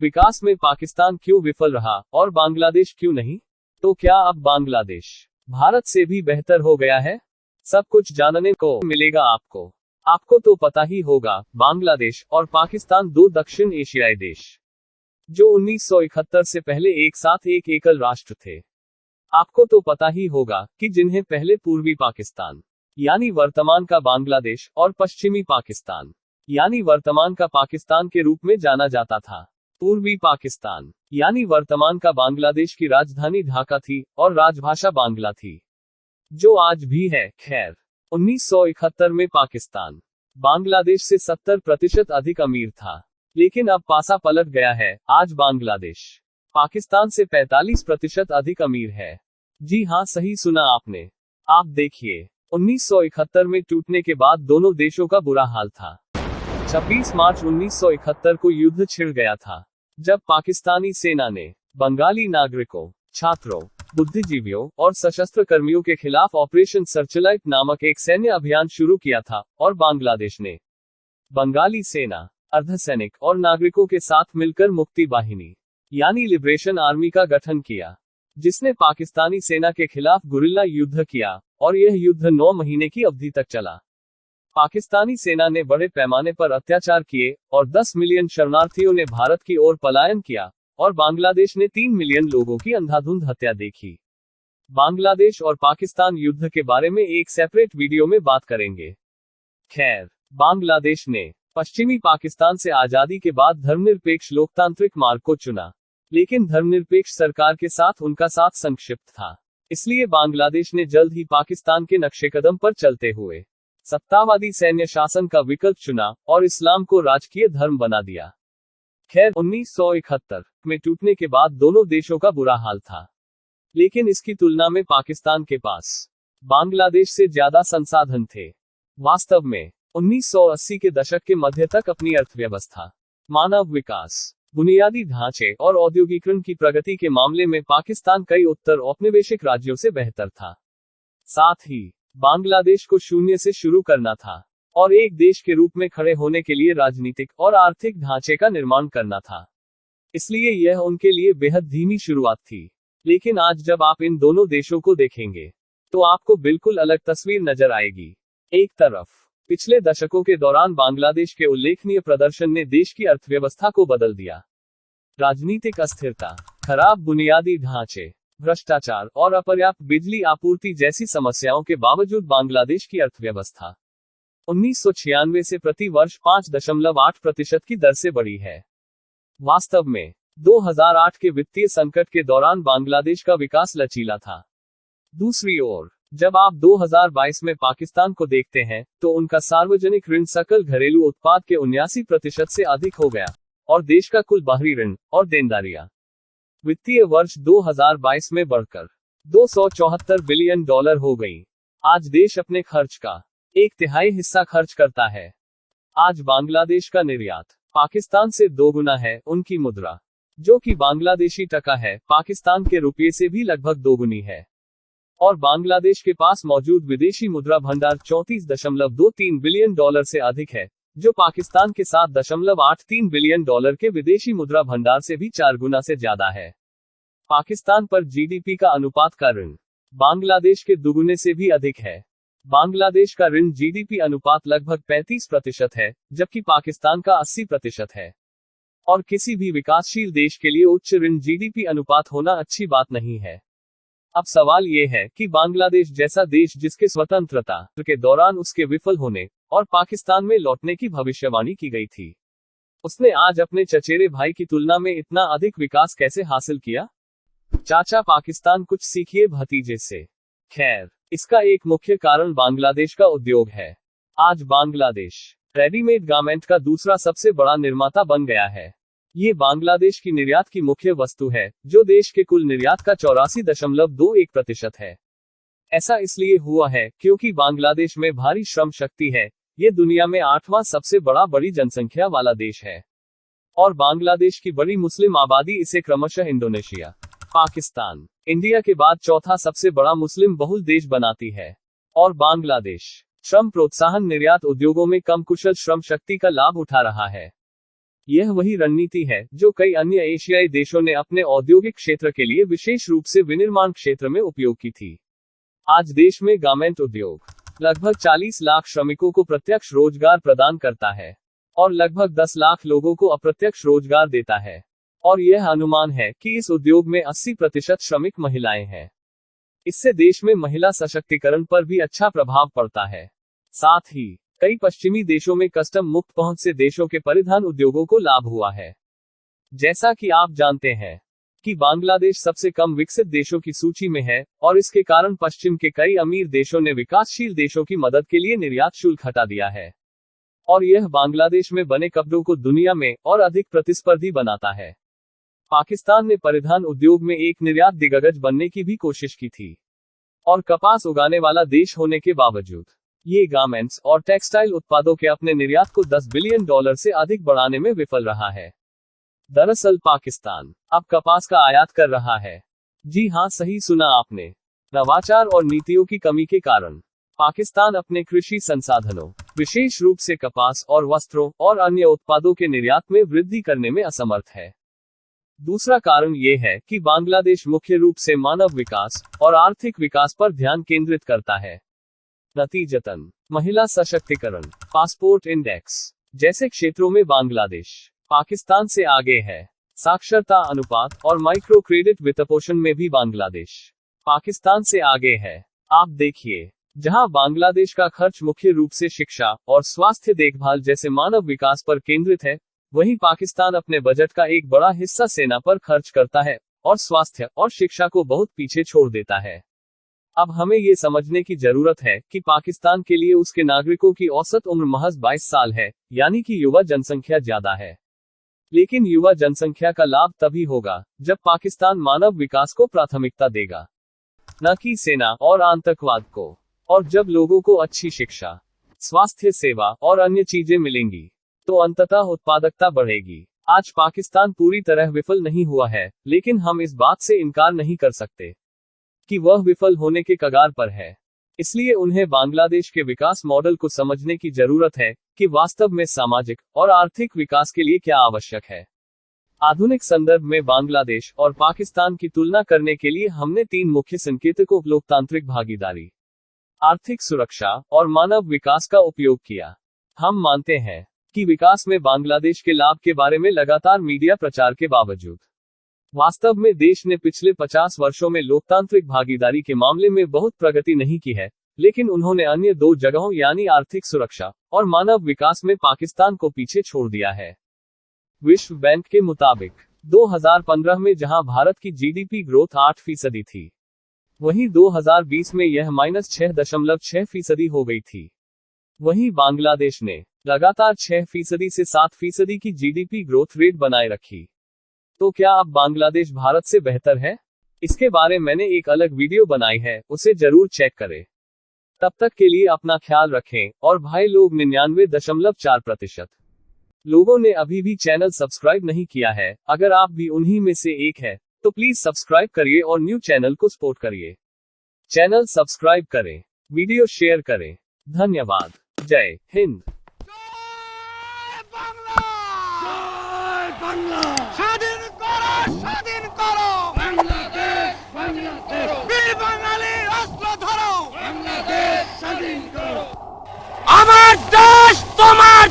विकास में पाकिस्तान क्यों विफल रहा और बांग्लादेश क्यों नहीं? तो क्या अब बांग्लादेश भारत से भी बेहतर हो गया है? सब कुछ जानने को मिलेगा आपको। आपको तो पता ही होगा, बांग्लादेश और पाकिस्तान दो दक्षिण एशियाई देश जो 1971 से पहले एक साथ एक एकल राष्ट्र थे। आपको तो पता ही होगा कि जिन्हें पहले पूर्वी पाकिस्तान यानी वर्तमान का बांग्लादेश और पश्चिमी पाकिस्तान यानी वर्तमान का पाकिस्तान के रूप में जाना जाता था। पूर्वी पाकिस्तान यानी वर्तमान का बांग्लादेश की राजधानी ढाका थी और राजभाषा बांग्ला थी, जो आज भी है। खैर, 1971 में पाकिस्तान बांग्लादेश से 70% अधिक अमीर था, लेकिन अब पासा पलट गया है। आज बांग्लादेश पाकिस्तान से 45% अधिक अमीर है। जी हां, सही सुना आपने। आप देखिए, 1971 में टूटने के बाद दोनों देशों का बुरा हाल था। 26 मार्च 1971 को युद्ध छिड़ गया था, जब पाकिस्तानी सेना ने बंगाली नागरिकों, छात्रों, बुद्धिजीवियों और सशस्त्र कर्मियों के खिलाफ ऑपरेशन सर्चलाइट नामक एक सैन्य अभियान शुरू किया था और बांग्लादेश ने बंगाली सेना, अर्धसैनिक और नागरिकों के साथ मिलकर मुक्ति वाहिनी यानी लिबरेशन आर्मी का गठन किया, जिसने पाकिस्तानी सेना के खिलाफ गुरिल्ला युद्ध किया और यह युद्ध 9 महीने की अवधि तक चला। पाकिस्तानी सेना ने बड़े पैमाने पर अत्याचार किए और 10 मिलियन शरणार्थियों ने भारत की ओर पलायन किया और बांग्लादेश ने 3 मिलियन लोगों की अंधाधुंध हत्या देखी। बांग्लादेश और पाकिस्तान युद्ध के बारे में एक सेपरेट वीडियो में बात करेंगे। खैर, बांग्लादेश ने पश्चिमी पाकिस्तान से आजादी के बाद धर्मनिरपेक्ष लोकतांत्रिक मार्ग को चुना, लेकिन धर्मनिरपेक्ष सरकार के साथ उनका साथ संक्षिप्त था। इसलिए बांग्लादेश ने जल्द ही पाकिस्तान के नक्शेकदम पर चलते हुए सत्तावादी सैन्य शासन का विकल्प चुना और इस्लाम को राजकीय धर्म बना दिया। खैर, 1971 में टूटने के बाद दोनों देशों का बुरा हाल था, लेकिन इसकी तुलना में पाकिस्तान के पास बांग्लादेश से ज्यादा संसाधन थे। वास्तव में 1980 के दशक के मध्य तक अपनी अर्थव्यवस्था, मानव विकास, बुनियादी ढांचे और औद्योगिकरण की प्रगति के मामले में पाकिस्तान कई उत्तर औपनिवेशिक राज्यों से बेहतर था। साथ ही बांग्लादेश को शून्य से शुरू करना था और एक देश के रूप में खड़े होने के लिए राजनीतिक और आर्थिक ढांचे का निर्माण करना था। इसलिए यह उनके लिए बेहद धीमी शुरुआत थी। लेकिन आज जब आप इन दोनों देशों को देखेंगे, तो आपको बिल्कुल अलग तस्वीर नजर आएगी। एक तरफ पिछले दशकों के दौरान बांग्लादेश के उल्लेखनीय प्रदर्शन ने देश की अर्थव्यवस्था को बदल दिया। राजनीतिक अस्थिरता, खराब बुनियादी ढांचे, भ्रष्टाचार और अपर्याप्त बिजली आपूर्ति जैसी समस्याओं के बावजूद बांग्लादेश की अर्थव्यवस्था 1996 से प्रति वर्ष 5.8% की दर से बढ़ी है। वास्तव में 2008 के वित्तीय संकट के दौरान बांग्लादेश का विकास लचीला था। दूसरी ओर, जब आप 2022 में पाकिस्तान को देखते हैं, तो उनका सार्वजनिक ऋण सकल घरेलू उत्पाद के 79% से अधिक हो गया और देश का कुल बाहरी ऋण और देनदारियां वित्तीय वर्ष 2022 में बढ़कर $274 बिलियन हो गई। आज देश अपने खर्च का 1/3 हिस्सा खर्च करता है। आज बांग्लादेश का निर्यात पाकिस्तान से 2 गुना है। उनकी मुद्रा, जो कि बांग्लादेशी टका है, पाकिस्तान के रुपये से भी लगभग 2 गुनी है। और बांग्लादेश के पास मौजूद विदेशी मुद्रा भंडार $34.23 बिलियन से अधिक है, जो पाकिस्तान के $7.83 बिलियन के विदेशी मुद्रा भंडार से भी 4 गुना से ज्यादा है। पाकिस्तान पर जीडीपी का अनुपात का ऋण बांग्लादेश के दुगुने से भी अधिक है। बांग्लादेश का ऋण जीडीपी अनुपात लगभग 35% है, जबकि पाकिस्तान का 80% है। और किसी भी विकासशील देश के लिए उच्च ऋण जीडीपी अनुपात होना अच्छी बात नहीं है। अब सवाल ये है कि बांग्लादेश जैसा देश, जिसके स्वतंत्रता के दौरान उसके विफल होने और पाकिस्तान में लौटने की भविष्यवाणी की गई थी, उसने आज अपने चचेरे भाई की तुलना में इतना अधिक विकास कैसे हासिल किया? चाचा पाकिस्तान, कुछ सीखिए भतीजे से। खैर, इसका एक मुख्य कारण बांग्लादेश का उद्योग है। आज बांग्लादेश रेडीमेड गारमेंट का दूसरा सबसे बड़ा निर्माता बन गया है। ये बांग्लादेश की निर्यात की मुख्य वस्तु है, जो देश के कुल निर्यात का 84.21% है। ऐसा इसलिए हुआ है क्योंकि बांग्लादेश में भारी श्रम शक्ति है। ये दुनिया में 8वां सबसे बड़ी जनसंख्या वाला देश है और बांग्लादेश की बड़ी मुस्लिम आबादी इसे क्रमशः इंडोनेशिया, पाकिस्तान, इंडिया के बाद चौथा सबसे बड़ा मुस्लिम बहुल देश बनाती है। और बांग्लादेश श्रम प्रोत्साहन निर्यात उद्योगों में कम कुशल श्रम शक्ति का लाभ उठा रहा है। यह वही रणनीति है जो कई अन्य एशियाई देशों ने अपने औद्योगिक क्षेत्र के लिए विशेष रूप से विनिर्माण क्षेत्र में उपयोग की थी। आज देश में गारमेंट उद्योग लगभग 40 लाख श्रमिकों को प्रत्यक्ष रोजगार प्रदान करता है और लगभग 10 लाख लोगों को अप्रत्यक्ष रोजगार देता है, और यह अनुमान है कि इस उद्योग में 80% श्रमिक महिलाएं हैं। इससे देश में महिला सशक्तिकरण पर भी अच्छा प्रभाव पड़ता है। साथ ही कई पश्चिमी देशों में कस्टम मुक्त पहुंच से देशों के परिधान उद्योगों को लाभ हुआ है। जैसा कि आप जानते हैं कि बांग्लादेश सबसे कम विकसित देशों की सूची में है, और इसके कारण पश्चिम के कई अमीर देशों ने विकासशील देशों की मदद के लिए निर्यात शुल्क हटा दिया है, और यह बांग्लादेश में बने कपड़ों को दुनिया में और अधिक प्रतिस्पर्धी बनाता है। पाकिस्तान ने परिधान उद्योग में एक निर्यात दिग्गज बनने की भी कोशिश की थी, और कपास उगाने वाला देश होने के बावजूद ये गारमेंट्स और टेक्सटाइल उत्पादों के अपने निर्यात को $10 बिलियन से अधिक बढ़ाने में विफल रहा है। दरअसल पाकिस्तान अब कपास का आयात कर रहा है। जी हां, सही सुना आपने। नवाचार और नीतियों की कमी के कारण पाकिस्तान अपने कृषि संसाधनों, विशेष रूप से कपास और वस्त्रों और अन्य उत्पादों के निर्यात में वृद्धि करने में असमर्थ है। दूसरा कारण ये है कि बांग्लादेश मुख्य रूप से मानव विकास और आर्थिक विकास पर ध्यान केंद्रित करता है। नतीजतन महिला सशक्तिकरण, पासपोर्ट इंडेक्स जैसे क्षेत्रों में बांग्लादेश पाकिस्तान से आगे है। साक्षरता अनुपात और माइक्रो क्रेडिट वित्तपोषण में भी बांग्लादेश पाकिस्तान से आगे है। आप देखिए, जहां बांग्लादेश का खर्च मुख्य रूप से शिक्षा और स्वास्थ्य देखभाल जैसे मानव विकास पर केंद्रित है, वहीं पाकिस्तान अपने बजट का एक बड़ा हिस्सा सेना पर खर्च करता है और स्वास्थ्य और शिक्षा को बहुत पीछे छोड़ देता है। अब हमें ये समझने की जरूरत है कि पाकिस्तान के लिए उसके नागरिकों की औसत उम्र महज 22 साल है, यानी कि युवा जनसंख्या ज्यादा है। लेकिन युवा जनसंख्या का लाभ तभी होगा जब पाकिस्तान मानव विकास को प्राथमिकता देगा, न कि सेना और आतंकवाद को। और जब लोगों को अच्छी शिक्षा, स्वास्थ्य सेवा और अन्य चीजें मिलेंगी, तो अंततः उत्पादकता बढ़ेगी। आज पाकिस्तान पूरी तरह विफल नहीं हुआ है, लेकिन हम इस बात से इनकार नहीं कर सकते कि वह विफल होने के कगार पर है। इसलिए उन्हें बांग्लादेश के विकास मॉडल को समझने की जरूरत है कि वास्तव में सामाजिक और आर्थिक विकास के लिए क्या आवश्यक है। आधुनिक संदर्भ में बांग्लादेश और पाकिस्तान की तुलना करने के लिए हमने 3 मुख्य संकेतकों, लोकतांत्रिक भागीदारी, आर्थिक सुरक्षा और मानव विकास का उपयोग किया। हम मानते हैं कि विकास में बांग्लादेश के लाभ के बारे में लगातार मीडिया प्रचार के बावजूद वास्तव में देश ने पिछले 50 वर्षों में लोकतांत्रिक भागीदारी के मामले में बहुत प्रगति नहीं की है, लेकिन उन्होंने अन्य 2 जगहों यानी आर्थिक सुरक्षा और मानव विकास में पाकिस्तान को पीछे छोड़ दिया है। विश्व बैंक के मुताबिक 2015 में जहां भारत की जीडीपी ग्रोथ 8% थी, वहीं 2020 में यह -6.6% हो गई थी। वहीं बांग्लादेश ने लगातार 6% से 7% की जीडीपी ग्रोथ रेट बनाए रखी। तो क्या अब बांग्लादेश भारत से बेहतर है? इसके बारे में मैंने एक अलग वीडियो बनाई है, उसे जरूर चेक करें। तब तक के लिए अपना ख्याल रखें, और भाई लोग 99.4% लोगों ने अभी भी चैनल सब्सक्राइब नहीं किया है। अगर आप भी उन्हीं में से एक है, तो प्लीज सब्सक्राइब करिए और न्यू चैनल को सपोर्ट करिए। चैनल सब्सक्राइब करें, वीडियो शेयर करें। धन्यवाद। जय हिंद। স্বাধীন করো, স্বাধীন করো বাংলাদেশ, বাংলাদেশ, বীর বাঙালি অস্ত্র ধরো বাংলাদেশ, স্বাধীন করো। আমার দেশ তোমার